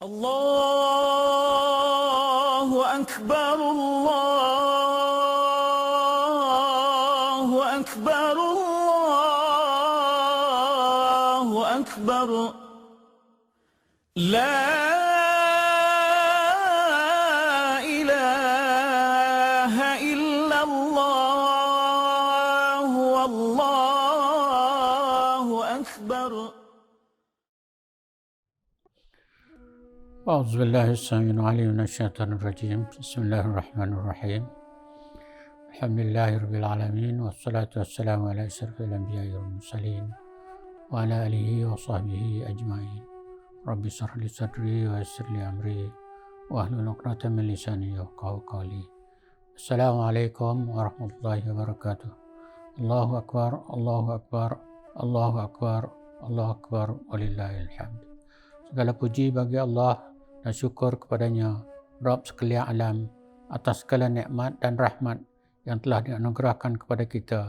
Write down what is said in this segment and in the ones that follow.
الله أكبر الله أكبر الله أكبر لا إله إلا الله والله أكبر. أعوذ بالله السميع العليم من الشيطان الرجيم. بسم الله الرحمن الرحيم. الحمد لله رب العالمين والصلاة والسلام على أشرف الأنبياء والمرسلين وعلى آله وصحبه أجمعين. رب اشرح لي صدري ويسر لي أمري واحلل عقدة من لساني يفقهوا قولي. السلام عليكم ورحمة الله وبركاته. الله أكبر الله أكبر الله أكبر الله أكبر walillahil hamd. Segala puji bagi Allah dan syukur kepadanya, Rabb sekalian alam, atas segala nikmat dan rahmat yang telah dianugerahkan kepada kita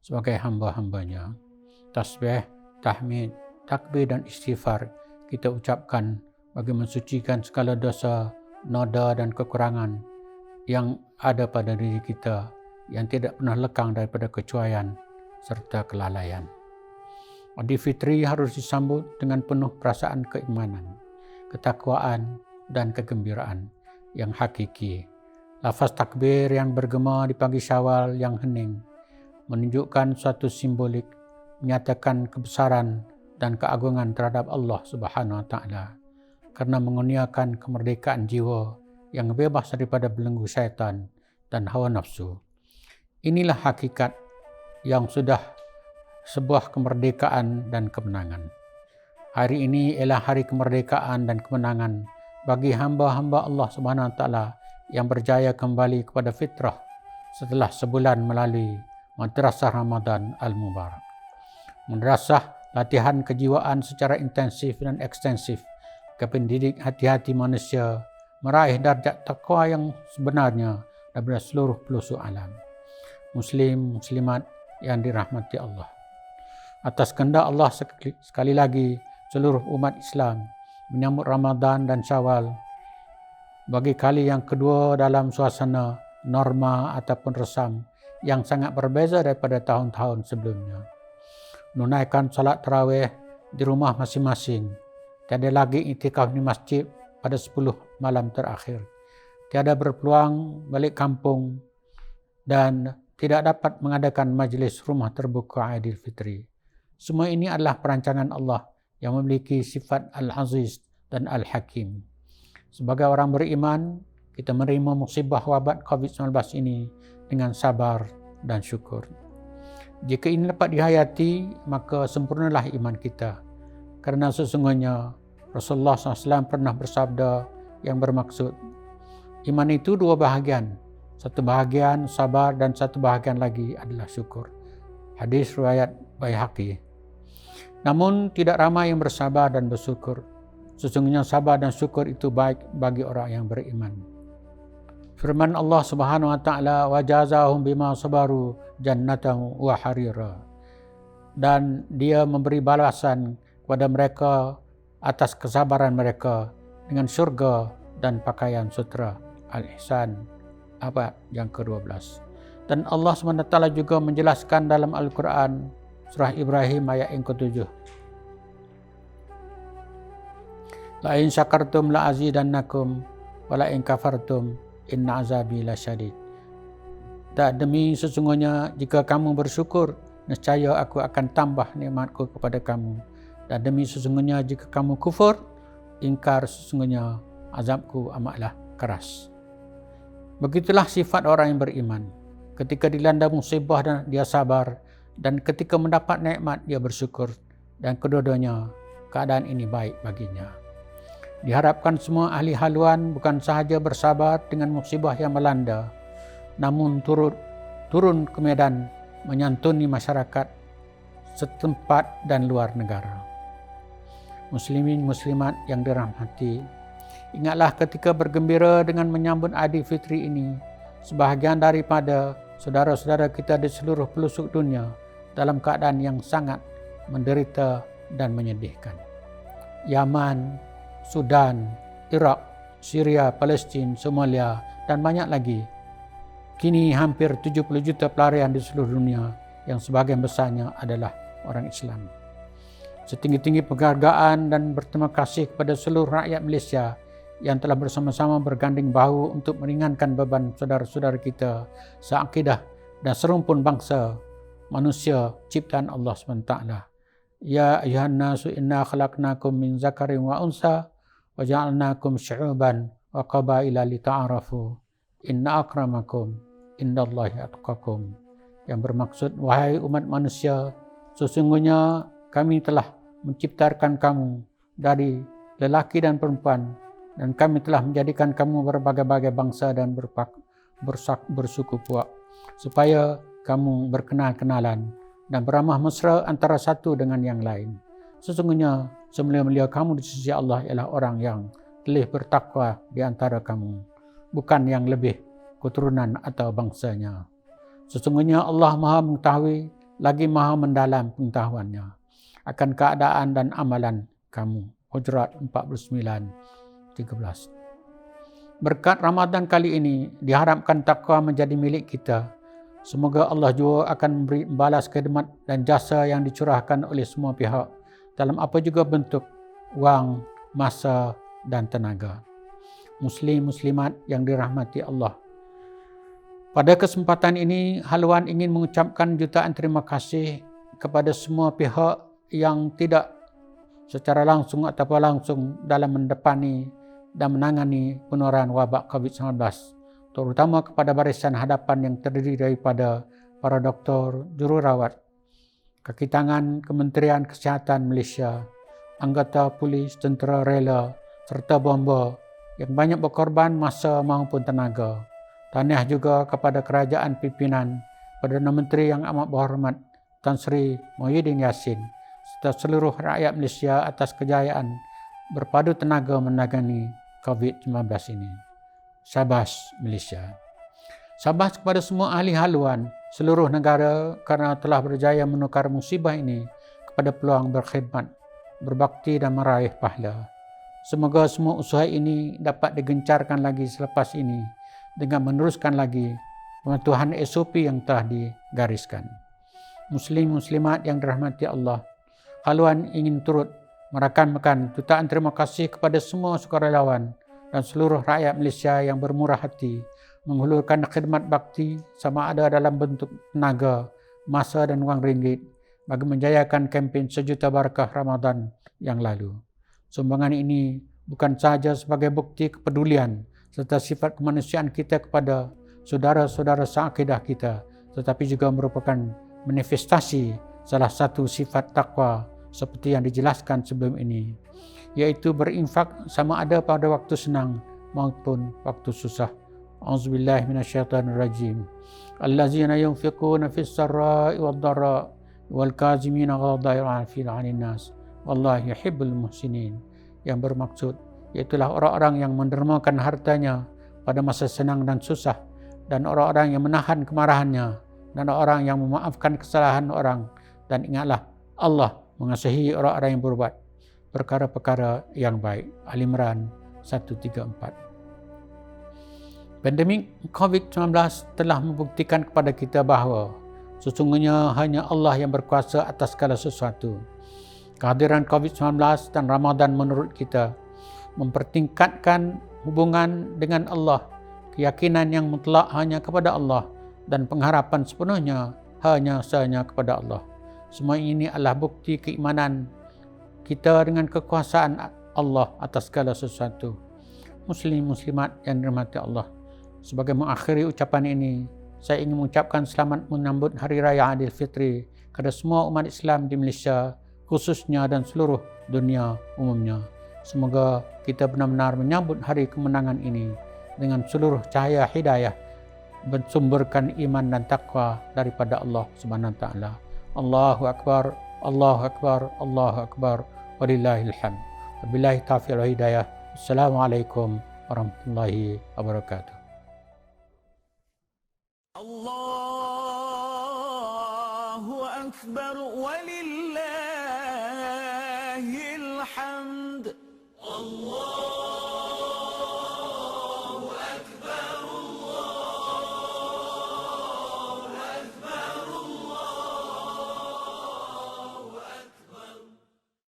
sebagai hamba-hambanya. Tasbih, tahmid, takbir dan istighfar kita ucapkan bagi mensucikan segala dosa, noda dan kekurangan yang ada pada diri kita yang tidak pernah lekang daripada kecuaian serta kelalaian. Idul Fitri harus disambut dengan penuh perasaan keimanan, ketakwaan dan kegembiraan yang hakiki. Lafaz takbir yang bergema di pagi Syawal yang hening menunjukkan suatu simbolik menyatakan kebesaran dan keagungan terhadap Allah Subhanahu wa taala karena mengurniakan kemerdekaan jiwa yang bebas daripada belenggu syaitan dan hawa nafsu. Inilah hakikat yang sudah sebuah kemerdekaan dan kemenangan. Hari ini ialah hari kemerdekaan dan kemenangan bagi hamba-hamba Allah Subhanahu wa taala yang berjaya kembali kepada fitrah setelah sebulan melalui Madrasah Ramadan Al-Mubarak. Madrasah latihan kejiwaan secara intensif dan ekstensif ke pendidik hati-hati manusia meraih darjat takwa yang sebenarnya daripada seluruh pelosok alam. Muslim, muslimat yang dirahmati Allah. Atas kehendak Allah sekali lagi seluruh umat Islam menyambut Ramadan dan Syawal bagi kali yang kedua dalam suasana norma ataupun resam yang sangat berbeza daripada tahun-tahun sebelumnya. Menunaikan salat tarawih di rumah masing-masing. Tiada lagi iktikaf di masjid pada 10 malam terakhir. Tiada berpeluang balik kampung dan tidak dapat mengadakan majlis rumah terbuka Idul Fitri. Semua ini adalah perancangan Allah yang memiliki sifat Al-Aziz dan Al-Hakim. Sebagai orang beriman, kita menerima musibah wabak COVID-19 ini dengan sabar dan syukur. Jika ini dapat dihayati, maka sempurnalah iman kita. Kerana sesungguhnya Rasulullah SAW pernah bersabda yang bermaksud, iman itu dua bahagian. Satu bahagian sabar dan satu bahagian lagi adalah syukur. Hadis riwayat Baihaqi. Namun tidak ramai yang bersabar dan bersyukur. Sesungguhnya sabar dan syukur itu baik bagi orang yang beriman. Firman Allah Subhanahu wa taala, wa jazahum bima sabaru jannatan wa harira. Dan dia memberi balasan kepada mereka atas kesabaran mereka dengan syurga dan pakaian sutra. Al-Ihsan abad yang ke-12. Dan Allah SWT juga menjelaskan dalam Al-Quran surah Ibrahim ayat yang ke-7. La in syakartum la azidannakum wa la in kafartum inna azabi lasyadid. Tak demi sesungguhnya jika kamu bersyukur, nescaya aku akan tambah nikmatku kepada kamu. Dan demi sesungguhnya jika kamu kufur, ingkar sesungguhnya azabku amatlah keras. Begitulah sifat orang yang beriman. Ketika dilanda musibah dan dia sabar, dan ketika mendapat nikmat dia bersyukur, dan kedua-duanya keadaan ini baik baginya. Diharapkan semua ahli haluan bukan sahaja bersabar dengan musibah yang melanda, namun turun ke medan menyantuni masyarakat setempat dan luar negara. Muslimin muslimat yang dirahmati, ingatlah ketika bergembira dengan menyambut Idul Fitri ini, sebahagian daripada saudara-saudara kita di seluruh pelosok dunia dalam keadaan yang sangat menderita dan menyedihkan. Yaman, Sudan, Iraq, Syria, Palestin, Somalia dan banyak lagi. Kini hampir 70 juta pelarian di seluruh dunia yang sebagian besarnya adalah orang Islam. Setinggi-tinggi penghargaan dan berterima kasih kepada seluruh rakyat Malaysia yang telah bersama-sama berganding bahu untuk meringankan beban saudara-saudara kita seakidah dan serumpun bangsa manusia ciptaan Allah SWT. Ya ayuhan nasu inna khalaqnakum min zakarin wa unsa wa ja'alnakum syu'uban wa qabaila lita'arafu inna akramakum indallahi atqakum. Yang bermaksud, wahai umat manusia, sesungguhnya kami telah menciptakan kamu dari lelaki dan perempuan, dan kami telah menjadikan kamu berbagai-bagai bangsa dan bersuku puak, supaya kamu berkenal-kenalan dan beramah mesra antara satu dengan yang lain. Sesungguhnya semulia-mulia kamu di sisi Allah ialah orang yang telah bertakwa di antara kamu, bukan yang lebih keturunan atau bangsanya. Sesungguhnya Allah Maha mengetahui lagi Maha mendalam pengetahuannya akan keadaan dan amalan kamu. Hujurat 49:13. Berkat Ramadan kali ini diharapkan takwa menjadi milik kita. Semoga Allah juga akan membalas khidmat dan jasa yang dicurahkan oleh semua pihak dalam apa juga bentuk wang, masa dan tenaga. Muslim-muslimat yang dirahmati Allah, pada kesempatan ini haluan ingin mengucapkan jutaan terima kasih kepada semua pihak yang tidak secara langsung atau langsung dalam mendepani dan menangani penularan wabak COVID-19, terutama kepada barisan hadapan yang terdiri daripada para doktor, jururawat, kaki tangan Kementerian Kesihatan Malaysia, anggota polis, tentera rela serta bomba yang banyak berkorban masa maupun tenaga. Tahniah juga kepada kerajaan pimpinan Perdana Menteri yang amat berhormat Tan Sri Muhyiddin Yassin serta seluruh rakyat Malaysia atas kejayaan berpadu tenaga menangani COVID-19 ini. Syabas Malaysia. Syabas kepada semua ahli haluan seluruh negara kerana telah berjaya menukar musibah ini kepada peluang berkhidmat, berbakti dan meraih pahala. Semoga semua usaha ini dapat digencarkan lagi selepas ini dengan meneruskan lagi pematuhan SOP yang telah digariskan. Muslim-muslimat yang dirahmati Allah, haluan ingin turut merakamkan jutaan terima kasih kepada semua sukarelawan dan seluruh rakyat Malaysia yang bermurah hati menghulurkan khidmat bakti sama ada dalam bentuk tenaga, masa dan wang ringgit bagi menjayakan kempen sejuta barakah Ramadan yang lalu. Sumbangan ini bukan sahaja sebagai bukti kepedulian serta sifat kemanusiaan kita kepada saudara-saudara seakidah kita, tetapi juga merupakan manifestasi salah satu sifat takwa seperti yang dijelaskan sebelum ini, yaitu berinfak sama ada pada waktu senang maupun waktu susah. Auzubillahi minasyaitonirrajim. Allazina yunfiquna fis sarra'i wad dharra wal kazimina ghadha 'anil nas wallahu yuhibbul muhsinin. Yang bermaksud iaitulah orang-orang yang mendermakan hartanya pada masa senang dan susah, dan orang-orang yang menahan kemarahannya, dan orang yang memaafkan kesalahan orang, dan ingatlah Allah mengasihi orang-orang yang berbuat perkara-perkara yang baik. Al-Imran 134. Pandemik COVID-19 telah membuktikan kepada kita bahawa sesungguhnya hanya Allah yang berkuasa atas segala sesuatu. Kehadiran COVID-19 dan Ramadan menurut kita mempertingkatkan hubungan dengan Allah, keyakinan yang mutlak hanya kepada Allah, dan pengharapan sepenuhnya hanya kepada Allah. Semua ini adalah bukti keimanan kita dengan kekuasaan Allah atas segala sesuatu. Muslim-muslimat yang dirahmati Allah, sebagai mengakhiri ucapan ini, saya ingin mengucapkan selamat menyambut Hari Raya Aidilfitri kepada semua umat Islam di Malaysia khususnya dan seluruh dunia umumnya. Semoga kita benar-benar menyambut hari kemenangan ini dengan seluruh cahaya hidayah, bersumberkan iman dan takwa daripada Allah Subhanahu wa taala. Allahu akbar, Allahu akbar, Allahu akbar, walillahil hamd. Wabillahi taufiq wal hidayah. Assalamualaikum warahmatullahi wabarakatuh. Allahu akbar walillahil hamd. Allah